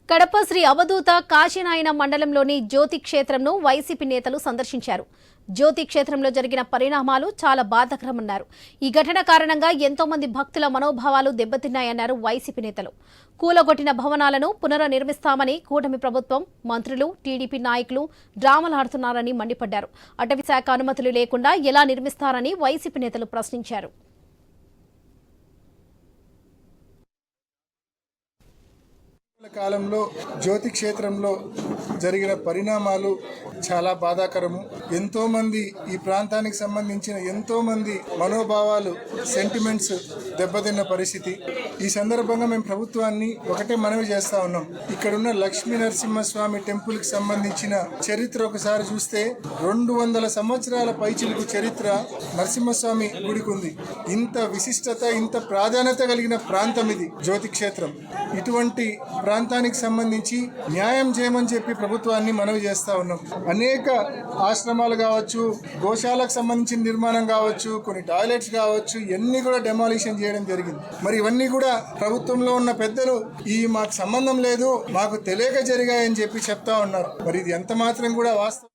కడప శ్రీ అవధూత కాశీనాయన మండలంలోని జ్యోతి క్షేత్రంను వైసీపీ నేతలు సందర్శించారు. జ్యోతి క్షేత్రంలో జరిగిన పరిణామాలు చాలా బాధాకరమన్నారు. ఈ ఘటన కారణంగా ఎంతో మంది భక్తుల మనోభావాలు దెబ్బతిన్నాయన్నారు వైసీపీ నేతలు. కూలగొట్టిన భవనాలను పునర్నిర్మిస్తామని కూటమి ప్రభుత్వం, మంత్రులు, టీడీపీ నాయకులు డ్రామాలాడుతున్నారని మండిపడ్డారు. అటవీశాఖ అనుమతులు లేకుండా ఎలా నిర్మిస్తారని వైసీపీ నేతలు ప్రశ్నించారు. కాలంలో జ్యోతి క్షేత్రంలో జరిగిన పరిణామాలు చాలా బాధాకరము. ఎంతో మంది ఈ ప్రాంతానికి సంబంధించిన ఎంతో మంది మనోభావాలు, సెంటిమెంట్స్ దెబ్బతిన్న పరిస్థితి. ఈ సందర్భంగా మేము ప్రభుత్వాన్ని ఒకటే మనవి చేస్తా ఉన్నాం. ఇక్కడున్న లక్ష్మీ నరసింహస్వామి టెంపుల్ కి సంబంధించిన చరిత్ర ఒకసారి చూస్తే 200 సంవత్సరాల పైచిలుకు చరిత్ర నరసింహస్వామి గుడికి ఉంది. ఇంత విశిష్టత, ఇంత ప్రాధాన్యత కలిగిన ప్రాంతం ఇది జ్యోతి క్షేత్రం. ఇటువంటి ప్రాంతానికి సంబంధించి న్యాయం చేయమని చెప్పి ప్రభుత్వాన్ని మనవి చేస్తా ఉన్నాం. అనేక ఆశ్రమాలు కావచ్చు, గోశాలకు సంబంధించిన నిర్మాణం కావచ్చు, కొన్ని టాయిలెట్స్ కావచ్చు, ఇవన్నీ కూడా డెమాలిషన్ చేయడం జరిగింది. మరి ఇవన్నీ కూడా ప్రభుత్వంలో ఉన్న పెద్దలు ఈ మాకు సంబంధం లేదు, మాకు తెలియక జరిగాయని చెప్పి చెప్తా ఉన్నారు. మరి ఇది ఎంత మాత్రం కూడా వాస్తవం